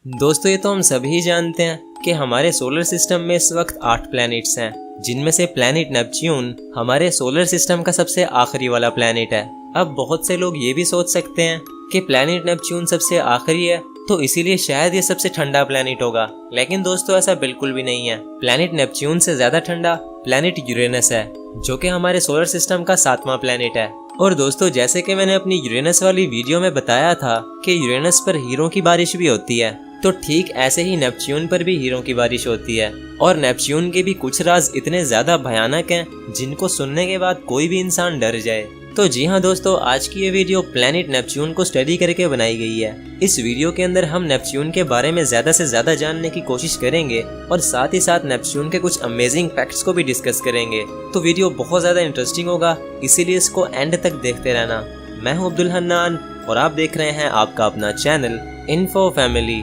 दोस्तों ये तो हम सभी जानते हैं कि हमारे सोलर सिस्टम में इस वक्त 8 प्लैनेट्स हैं, जिनमें से प्लैनेट नेपच्यून हमारे सोलर सिस्टम का सबसे आखिरी वाला प्लैनेट है। अब बहुत से लोग ये भी सोच सकते हैं कि प्लैनेट नेपच्यून सबसे आखिरी है तो इसीलिए शायद ये सबसे ठंडा प्लैनेट होगा, लेकिन दोस्तों ऐसा बिल्कुल भी नहीं है। प्लैनेट नेपच्यून से ज्यादा ठंडा प्लैनेट यूरेनस है, जो कि हमारे सोलर सिस्टम का 7वां प्लैनेट है। और दोस्तों जैसे कि मैंने अपनी यूरेनस वाली वीडियो में बताया था कि यूरेनस पर हीरों की बारिश भी होती है, तो ठीक ऐसे ही नेपच्यून पर भी हीरों की बारिश होती है। और नेपच्यून के भी कुछ राज इतने ज्यादा भयानक हैं जिनको सुनने के बाद कोई भी इंसान डर जाए। तो जी हाँ दोस्तों, आज की ये वीडियो प्लैनेट नेपच्यून को स्टडी करके बनाई गई है। इस वीडियो के अंदर हम नेपच्यून के बारे में ज्यादा से ज्यादा जानने की कोशिश करेंगे और साथ ही साथ नेपच्यून के कुछ अमेजिंग फैक्ट्स को भी डिस्कस करेंगे। तो वीडियो बहुत ज्यादा इंटरेस्टिंग होगा, इसीलिए इसको एंड तक देखते रहना। मैं हूँ अब्दुल हन्नान और आप देख रहे हैं आपका अपना चैनल इन्फो फैमिली।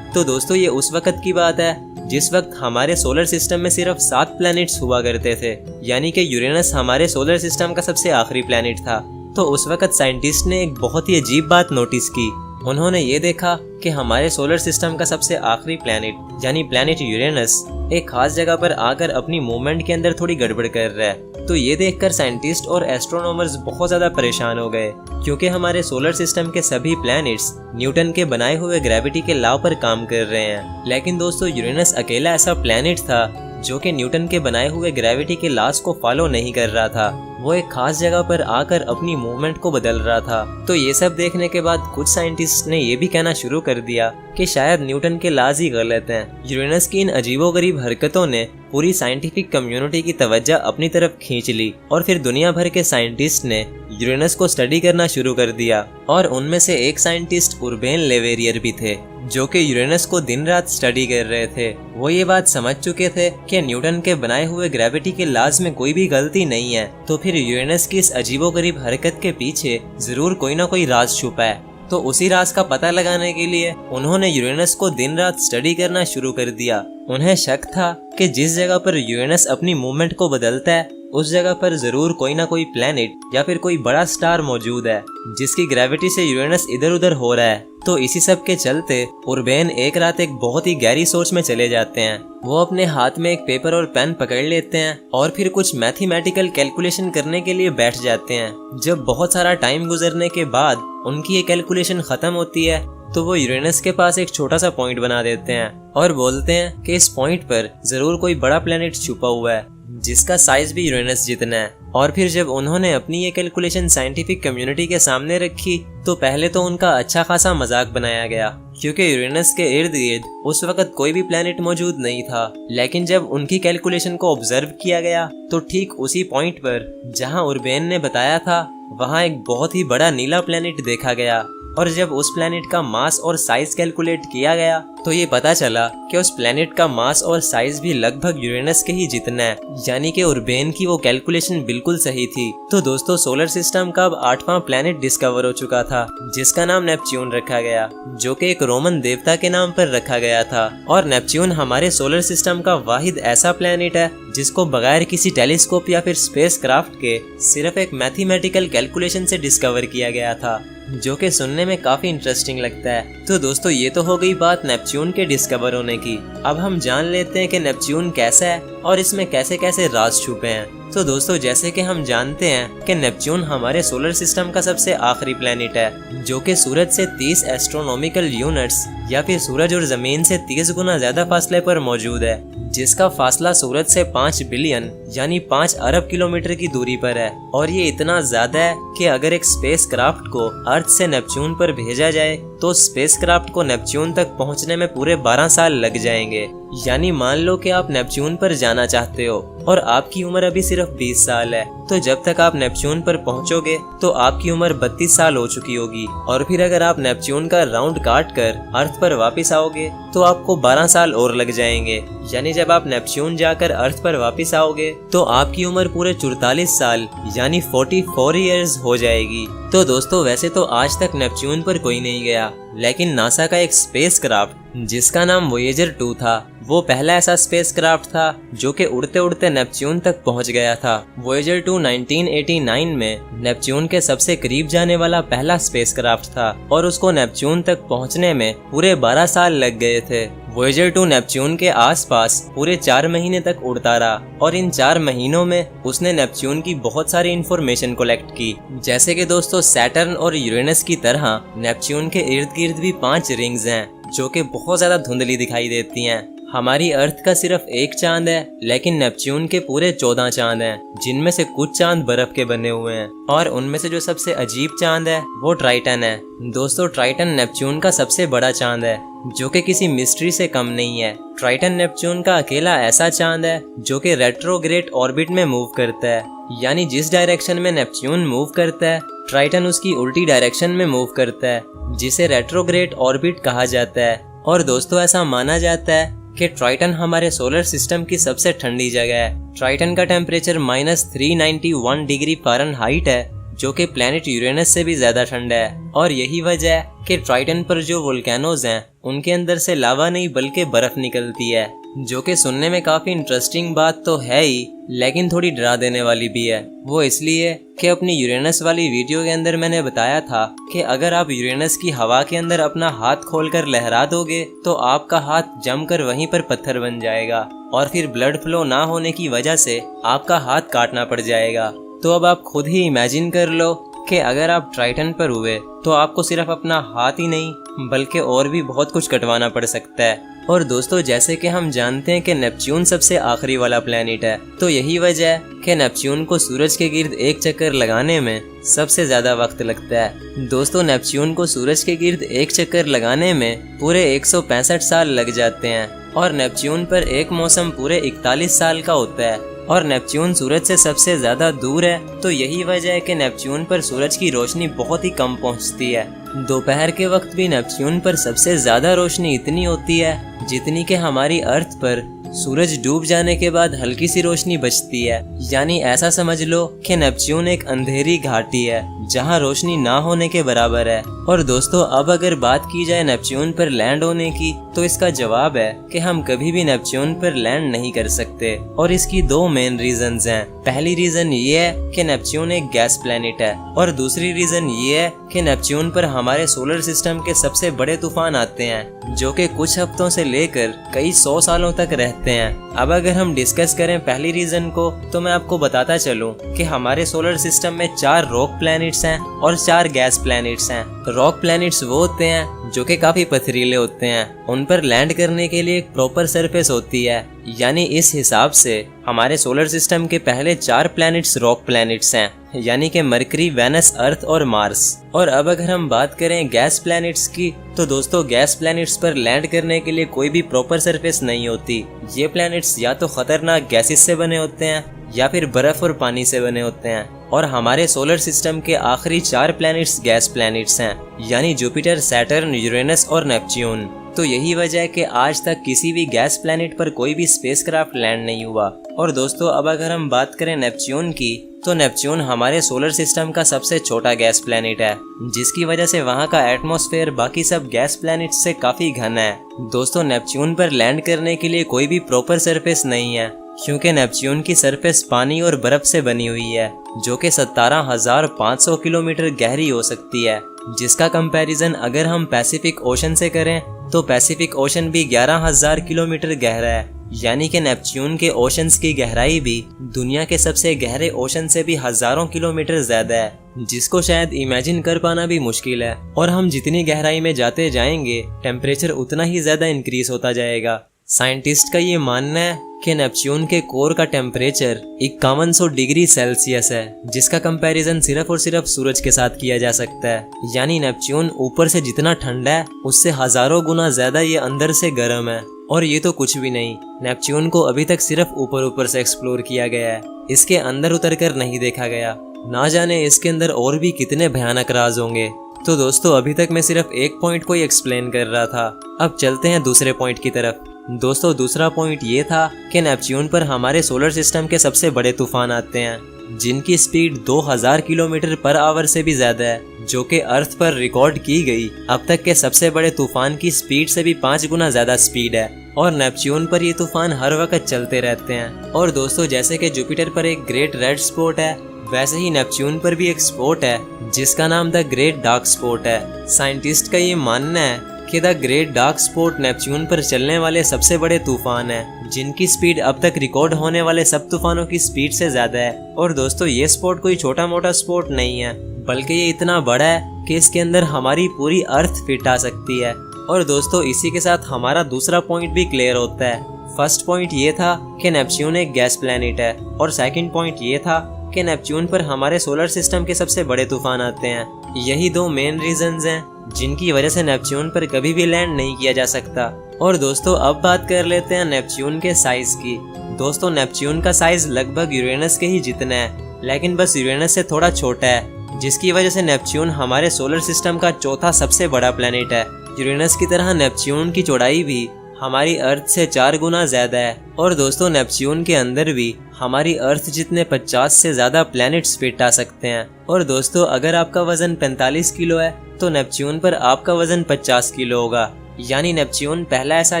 तो दोस्तों ये उस वक्त की बात है जिस वक्त हमारे सोलर सिस्टम में सिर्फ 7 प्लैनेट्स हुआ करते थे, यानी कि यूरेनस हमारे सोलर सिस्टम का सबसे आखिरी प्लैनेट था। तो उस वक्त साइंटिस्ट ने एक बहुत ही अजीब बात नोटिस की। उन्होंने ये देखा कि हमारे सोलर सिस्टम का सबसे आखिरी प्लैनेट यानी प्लैनेट यूरेनस एक खास जगह पर आकर अपनी मूवमेंट के अंदर थोड़ी गड़बड़ कर रहा है। तो ये देखकर साइंटिस्ट और एस्ट्रोनॉमर्स बहुत ज्यादा परेशान हो गए, क्योंकि हमारे सोलर सिस्टम के सभी प्लैनेट्स न्यूटन के बनाए हुए ग्रेविटी के लॉ पर काम कर रहे हैं। लेकिन दोस्तों यूरेनस अकेला ऐसा प्लैनेट था जो कि न्यूटन के बनाए हुए ग्रेविटी के लॉस को फॉलो नहीं कर रहा था। वो एक खास जगह पर आकर अपनी मूवमेंट को बदल रहा था। तो ये सब देखने के बाद कुछ साइंटिस्ट ने ये भी कहना शुरू कर दिया कि शायद न्यूटन के लॉज ही गलत हैं। यूरेनस की इन अजीबोगरीब हरकतों ने पूरी साइंटिफिक कम्युनिटी की तवज्जो अपनी तरफ खींच ली और फिर दुनिया भर के साइंटिस्ट ने यूरेनस को स्टडी करना शुरू कर दिया। और उनमें से एक साइंटिस्ट उर्बेन लेवेरियर भी थे, जो कि यूरेनस को दिन रात स्टडी कर रहे थे। वो ये बात समझ चुके थे कि न्यूटन के बनाए हुए ग्रेविटी के लॉज में कोई भी गलती नहीं है, तो फिर यूरेनस की इस अजीबोगरीब हरकत के पीछे जरूर कोई ना कोई राज छुपा है। तो उसी राज का पता लगाने के लिए उन्होंने यूरेनस को दिन रात स्टडी करना शुरू कर दिया। उन्हें शक था कि जिस जगह पर यूरेनस अपनी मूवमेंट को बदलता है उस जगह पर जरूर कोई ना कोई प्लैनेट या फिर कोई बड़ा स्टार मौजूद है जिसकी ग्रेविटी से यूरेनस इधर उधर हो रहा है। तो इसी सब के चलते उर्बेन एक रात एक बहुत ही गहरी सोच में चले जाते हैं। वो अपने हाथ में एक पेपर और पेन पकड़ लेते हैं और फिर कुछ मैथमेटिकल कैलकुलेशन करने के लिए बैठ जाते हैं। जब बहुत सारा टाइम गुजरने के बाद उनकी ये कैलकुलेशन खत्म होती है तो वो यूरेनस के पास एक छोटा सा पॉइंट बना देते हैं और बोलते हैं कि इस पॉइंट पर जरूर कोई बड़ा प्लैनेट छुपा हुआ है जिसका साइज भी यूरेनस जितना है। और फिर जब उन्होंने अपनी ये कैलकुलेशन साइंटिफिक कम्युनिटी के सामने रखी तो पहले तो उनका अच्छा खासा मजाक बनाया गया, क्योंकि यूरेनस के इर्द गिर्द उस वक्त कोई भी प्लैनेट मौजूद नहीं था। लेकिन जब उनकी कैलकुलेशन को ऑब्जर्व किया गया तो ठीक उसी पॉइंट पर जहां उर्बेन ने बताया था वहां एक बहुत ही बड़ा नीला प्लैनेट देखा गया। और जब उस प्लैनेट का मास और साइज कैलकुलेट किया गया तो ये पता चला कि उस प्लैनेट का मास और साइज भी लगभग यूरेनस के ही जितना है, यानी कि उर्बेन की वो कैलकुलेशन बिल्कुल सही थी। तो दोस्तों सोलर सिस्टम का अब 8वां प्लैनेट डिस्कवर हो चुका था जिसका नाम नेपच्यून रखा गया, जो कि एक रोमन देवता के नाम पर रखा गया था। और नेपच्यून हमारे सोलर सिस्टम का वाहिद ऐसा प्लैनेट है जिसको बगैर किसी टेलीस्कोप या फिर स्पेस क्राफ्ट के सिर्फ एक मैथमेटिकल कैलकुलेशन से डिस्कवर किया गया था, जो कि सुनने में काफी इंटरेस्टिंग लगता है। तो दोस्तों ये तो हो गई बात नेपच्यून के डिस्कवर होने की। अब हम जान लेते हैं कि नेपच्यून कैसा है और इसमें कैसे कैसे राज छुपे हैं। तो दोस्तों जैसे कि हम जानते हैं कि नेपच्यून हमारे सोलर सिस्टम का सबसे आखिरी प्लैनेट है, जो कि सूरज से 30 एस्ट्रोनॉमिकल यूनिट्स या फिर सूरज और जमीन से 30 गुना ज्यादा फासले पर मौजूद है, जिसका फासला सूरज से 5 बिलियन यानी 5 अरब किलोमीटर की दूरी पर है। और ये इतना ज्यादा है कि अगर एक स्पेस क्राफ्ट को अर्थ से नेपच्यून पर भेजा जाए तो स्पेस क्राफ्ट को नेपच्यून तक पहुंचने में पूरे 12 साल लग जाएंगे। यानी मान लो कि आप नेपच्यून पर जाना चाहते हो और आपकी उम्र अभी सिर्फ 20 साल है, तो जब तक आप नेपच्यून पर पहुंचोगे तो आपकी उम्र 32 साल हो चुकी होगी। और फिर अगर आप नेपच्यून का राउंड काट कर अर्थ पर वापस आओगे तो आपको 12 साल और लग जाएंगे। यानी जब आप नेपच्यून जाकर अर्थ पर वापस आओगे तो आपकी उम्र पूरे 44 साल यानी 44 ईयर्स हो जाएगी। तो दोस्तों वैसे तो आज तक नेपच्यून पर कोई नहीं गया, लेकिन नासा का एक स्पेस क्राफ्ट जिसका नाम वोयेजर 2 था, वो पहला ऐसा स्पेसक्राफ्ट था जो कि उड़ते उड़ते नेपच्यून तक पहुंच गया था। वॉयेजर 2 1989 में नेपच्यून के सबसे करीब जाने वाला पहला स्पेसक्राफ्ट था और उसको नेपच्यून तक पहुंचने में पूरे 12 साल लग गए थे। वॉयेजर 2 नेपच्यून के आसपास पूरे 4 महीने तक उड़ता रहा और इन 4 महीनों में उसने नेपच्यून की बहुत सारी इंफॉर्मेशन कलेक्ट की। जैसे कि दोस्तों सैटर्न और यूरेनस की तरह नेपच्यून के इर्द गिर्द भी 5 रिंग्स हैं जो कि बहुत ज्यादा धुंधली दिखाई देती हैं। हमारी अर्थ का सिर्फ एक चांद है लेकिन नेपच्यून के पूरे 14 चांद हैं, जिनमें से कुछ चांद बर्फ के बने हुए हैं और उनमें से जो सबसे अजीब चांद है वो ट्राइटन है। दोस्तों ट्राइटन नेपच्यून का सबसे बड़ा चांद है जो कि किसी मिस्ट्री से कम नहीं है। ट्राइटन नेपच्यून का अकेला ऐसा चांद है जो कि रेट्रोग्रेड ऑर्बिट में मूव करता है, यानी जिस डायरेक्शन में नेपच्यून मूव करता है ट्राइटन उसकी उल्टी डायरेक्शन में मूव करता है, जिसे रेट्रोग्रेड ऑर्बिट कहा जाता है। और दोस्तों ऐसा माना जाता है कि ट्राइटन हमारे सोलर सिस्टम की सबसे ठंडी जगह है। ट्राइटन का टेम्परेचर -391 डिग्री फ़ारेनहाइट है जो कि प्लैनेट यूरेनस से भी ज्यादा ठंडा है और यही वजह है कि ट्राइटन पर जो वोल्केनोज हैं उनके अंदर से लावा नहीं बल्कि बर्फ निकलती है, जो कि सुनने में काफी इंटरेस्टिंग बात तो है ही लेकिन थोड़ी डरा देने वाली भी है। वो इसलिए कि अपनी यूरेनस वाली वीडियो के अंदर मैंने बताया था कि अगर आप यूरेनस की हवा के अंदर अपना हाथ खोलकर लहरा दोगे तो आपका हाथ जमकर वहीं पर पत्थर बन जाएगा और फिर ब्लड फ्लो ना होने की वजह से आपका हाथ काटना पड़ जाएगा। तो अब आप खुद ही इमेजिन कर लो कि अगर आप ट्राइटन पर हुए तो आपको सिर्फ अपना हाथ ही नहीं बल्कि और भी बहुत कुछ कटवाना पड़ सकता है। और दोस्तों जैसे कि हम जानते हैं कि नेपच्यून सबसे आखिरी वाला प्लेनेट है, तो यही वजह है कि नेपच्यून को सूरज के गिर्द एक चक्कर लगाने में सबसे ज्यादा वक्त लगता है। दोस्तों नेपच्यून को सूरज के गिर्द एक चक्कर लगाने में पूरे 165 साल लग जाते हैं और नेपच्यून पर एक मौसम पूरे 41 साल का होता है और नेपच्यून सूरज से सबसे ज्यादा दूर है। तो यही वजह है कि नेपच्यून पर सूरज की रोशनी बहुत ही कम पहुंचती है। दोपहर के वक्त भी नेपच्यून पर सबसे ज्यादा रोशनी इतनी होती है जितनी कि हमारी अर्थ पर सूरज डूब जाने के बाद हल्की सी रोशनी बचती है। यानी ऐसा समझ लो कि नेपच्यून एक अंधेरी घाटी है जहां रोशनी ना होने के बराबर है। और दोस्तों अब अगर बात की जाए नेपच्यून पर लैंड होने की तो इसका जवाब है कि हम कभी भी नेपच्यून पर लैंड नहीं कर सकते और इसकी 2 मेन रीजंस हैं। पहली रीजन ये है कि नेपच्यून एक गैस प्लेनेट है और दूसरी रीजन ये है कि नेपच्यून पर हमारे सोलर सिस्टम के सबसे बड़े तूफान आते हैं जो कि कुछ हफ्तों से लेकर कई 100 सालों तक रहते हैं। अब अगर हम डिस्कस करें पहली रीजन को तो मैं आपको बताता चलूं कि हमारे सोलर सिस्टम में 4 रॉक प्लैनेट्स हैं और 4 गैस प्लैनेट्स हैं। रॉक प्लैनेट्स वो होते हैं जो कि काफी पथरीले होते हैं, उन पर लैंड करने के लिए एक प्रॉपर सरफेस होती है। यानी इस हिसाब से हमारे सोलर सिस्टम के पहले 4 प्लैनेट्स रॉक प्लैनेट्स हैं, यानी कि मरकरी, वेनस, अर्थ और मार्स। और अब अगर हम बात करें गैस प्लैनेट्स की तो दोस्तों गैस प्लैनेट्स पर लैंड करने के लिए कोई भी प्रॉपर सरफेस नहीं होती। ये प्लैनेट्स या तो खतरनाक गैसेस से बने होते हैं या फिर बर्फ और पानी से बने होते हैं। और हमारे सोलर सिस्टम के आखिरी 4 प्लैनेट्स गैस प्लैनेट्स हैं, यानी जुपिटर, सैटर्न, यूरेनस और नेपच्यून। तो यही वजह है कि आज तक किसी भी गैस प्लैनेट पर कोई भी स्पेसक्राफ्ट लैंड नहीं हुआ। और दोस्तों अब अगर हम बात करें नेपच्यून की तो नेपच्यून हमारे सोलर सिस्टम का सबसे छोटा गैस प्लैनेट है, जिसकी वजह से वहाँ का एटमॉस्फेयर बाकी सब गैस प्लैनेट से काफी घना है। दोस्तों नेपच्यून पर लैंड करने के लिए कोई भी प्रॉपर सरफेस नहीं है क्योंकि नेपच्यून की सरफेस पानी और बर्फ से बनी हुई है जो कि 17,500 किलोमीटर गहरी हो सकती है, जिसका कंपैरिजन अगर हम पैसिफिक ओशन से करें तो पैसिफिक ओशन भी 11,000 किलोमीटर गहरा है। यानी कि नेपच्यून के ओशंस की गहराई भी दुनिया के सबसे गहरे ओशन से भी हजारों किलोमीटर ज्यादा है, जिसको शायद इमेजिन कर पाना भी मुश्किल है। और हम जितनी गहराई में जाते जाएंगे टेम्परेचर उतना ही ज्यादा इंक्रीज होता जाएगा। साइंटिस्ट का ये मानना है कि नेपच्यून के कोर का टेम्परेचर 5100 डिग्री सेल्सियस है, जिसका कंपैरिजन सिर्फ और सिर्फ सूरज के साथ किया जा सकता है। यानी नेपच्यून ऊपर से जितना ठंडा है उससे हजारों गुना ज्यादा ये अंदर से गर्म है। और ये तो कुछ भी नहीं, नेपच्यून को अभी तक सिर्फ ऊपर से एक्सप्लोर किया गया है, इसके अंदर उतरकर नहीं देखा गया। ना जाने इसके अंदर और भी कितने भयानक राज होंगे। तो दोस्तों अभी तक मैं सिर्फ एक पॉइंट को ही एक्सप्लेन कर रहा था, अब चलते हैं दूसरे पॉइंट की तरफ। दोस्तों दूसरा पॉइंट ये था कि नेपच्यून पर हमारे सोलर सिस्टम के सबसे बड़े तूफान आते हैं जिनकी स्पीड 2000 किलोमीटर पर आवर से भी ज्यादा है, जो कि अर्थ पर रिकॉर्ड की गई अब तक के सबसे बड़े तूफान की स्पीड से भी 5 गुना ज्यादा स्पीड है। और नेपच्यून पर ये तूफान हर वक्त चलते रहते हैं। और दोस्तों, जैसे कि जुपिटर पर एक ग्रेट रेड स्पॉट है, वैसे ही नेपच्यून पर भी एक स्पॉट है जिसका नाम द ग्रेट डार्क स्पॉट है। साइंटिस्ट का ये मानना है कि the great dark spot Neptune पर चलने वाले सबसे बड़े तूफान है, जिनकी स्पीड अब तक रिकॉर्ड होने वाले सब तूफानों की स्पीड से ज्यादा है। और दोस्तों, ये स्पॉट कोई छोटा मोटा स्पॉट नहीं है, बल्कि ये इतना बड़ा है कि इसके अंदर हमारी पूरी अर्थ फिट आ सकती है। और दोस्तों, इसी के साथ हमारा दूसरा पॉइंट भी क्लियर होता है। फर्स्ट पॉइंट ये था कि नेपच्यून एक गैस प्लैनेट है, और सेकंड पॉइंट ये था कि नेपच्यून पर हमारे सोलर सिस्टम के सबसे बड़े तूफान आते हैं। यही दो मेन रीजंस हैं जिनकी वजह से नेपच्यून पर कभी भी लैंड नहीं किया जा सकता। और दोस्तों, अब बात कर लेते हैं नेपच्यून के साइज की। दोस्तों, नेपच्यून का साइज लगभग यूरेनस के ही जितना है, लेकिन बस यूरेनस से थोड़ा छोटा है, जिसकी वजह से नेपच्यून हमारे सोलर सिस्टम का चौथा सबसे बड़ा प्लेनेट है। यूरेनस की तरह नेपच्यून की चौड़ाई भी हमारी अर्थ से 4 गुना ज्यादा है। और दोस्तों, नेपच्यून के अंदर भी हमारी अर्थ जितने 50 से ज्यादा प्लैनेट्स फिट आ सकते हैं। और दोस्तों, अगर आपका वजन 45 किलो है तो नेपच्यून पर आपका वजन 50 किलो होगा। यानी नेपच्यून पहला ऐसा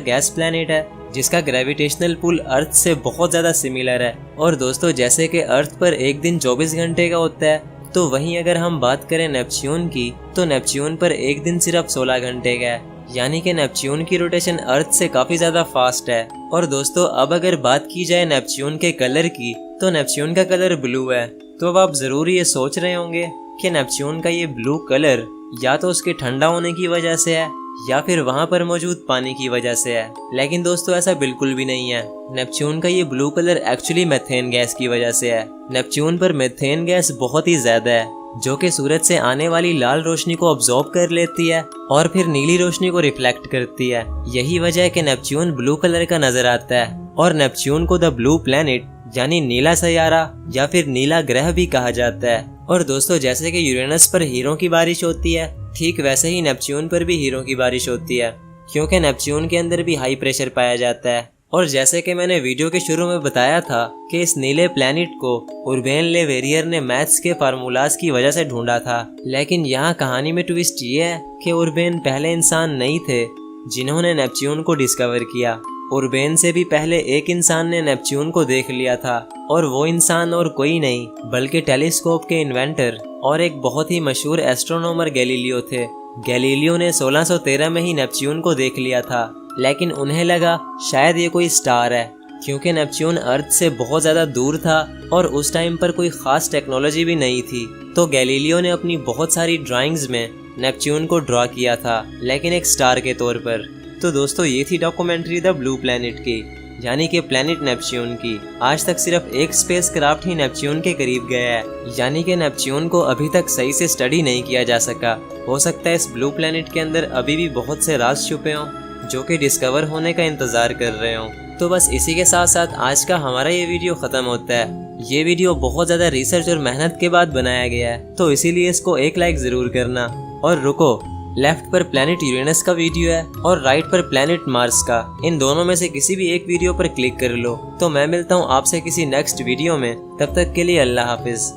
गैस प्लैनेट है जिसका ग्रेविटेशनल पुल अर्थ से बहुत ज्यादा सिमिलर है। और दोस्तों, जैसे कि अर्थ पर एक दिन 24 घंटे का होता है, तो वहीं अगर हम बात करें नेपच्यून की, तो नेपच्यून पर एक दिन सिर्फ 16 घंटे का है। यानी कि नेपच्यून की रोटेशन अर्थ से काफी ज्यादा फास्ट है। और दोस्तों, अब अगर बात की जाए नेपच्यून के कलर की, तो नेपच्यून का कलर ब्लू है। तो अब आप जरूर ये सोच रहे होंगे कि नेपच्यून का ये ब्लू कलर या तो उसके ठंडा होने की वजह से है या फिर वहां पर मौजूद पानी की वजह से है। लेकिन दोस्तों, ऐसा बिल्कुल भी नहीं है। नेपच्यून का ये blue colour actually methane gas की वजह से है। नेपच्यून पर मेथेन गैस बहुत ही ज्यादा है, जो कि सूरज से आने वाली लाल रोशनी को अब्सॉर्ब कर लेती है और फिर नीली रोशनी को रिफ्लेक्ट करती है। यही वजह है कि नेपच्यून ब्लू कलर का नजर आता है। और नेपच्यून को द ब्लू प्लैनेट यानी नीला सैयारा या फिर नीला ग्रह भी कहा जाता है। और दोस्तों, जैसे कि यूरेनस पर हीरों की बारिश होती है, ठीक वैसे ही नेपच्यून पर भी हीरों की बारिश होती है, क्योंकि नेपच्यून के अंदर भी हाई प्रेशर पाया जाता है। और जैसे कि मैंने वीडियो के शुरू में बताया था कि इस नीले प्लैनेट को उर्बेन ले वेरियर ने मैथ्स के फार्मूलाज की वजह से ढूंढा था। लेकिन यहाँ कहानी में ट्विस्ट ये है कि उर्बेन पहले इंसान नहीं थे जिन्होंने नेपच्यून को डिस्कवर किया। उर्बेन से भी पहले एक इंसान ने नेपच्यून को देख लिया था, और वो इंसान और कोई नहीं बल्कि टेलीस्कोप के इन्वेंटर और एक बहुत ही मशहूर एस्ट्रोनॉमर गैलीलियो थे। गैलीलियो ने 1613 में ही नेपच्यून को देख लिया था, लेकिन उन्हें लगा शायद ये कोई स्टार है, क्योंकि नेपच्यून अर्थ से बहुत ज़्यादा दूर था और उस टाइम पर कोई ख़ास टेक्नोलॉजी भी नहीं थी। तो गैलीलियो ने अपनी बहुत सारी ड्राइंग्स में नेपच्यून को ड्रॉ किया था, लेकिन एक स्टार के तौर पर। तो दोस्तों, ये थी डॉक्यूमेंट्री द ब्लू प्लैनेट की, यानी कि प्लैनेट नेपच्यून की। आज तक सिर्फ एक स्पेस क्राफ्ट ही नेपच्यून के करीब गया है, यानी कि नेपच्यून को अभी तक सही से स्टडी नहीं किया जा सका। हो सकता है इस ब्लू प्लैनेट के अंदर अभी भी बहुत से राज छुपे हों जो कि डिस्कवर होने का इंतजार कर रहे हों। तो बस इसी के साथ साथ आज का हमारा ये वीडियो खत्म होता है। ये वीडियो बहुत ज्यादा रिसर्च और मेहनत के बाद बनाया गया है, तो इसीलिए इसको एक लाइक जरूर करना। और रुको, लेफ्ट पर प्लैनेट यूरेनस का वीडियो है और राइट पर प्लैनेट मार्स का। इन दोनों में से किसी भी एक वीडियो पर क्लिक कर लो। तो मैं मिलता हूँ आपसे किसी नेक्स्ट वीडियो में, तब तक के लिए अल्लाह हाफिज।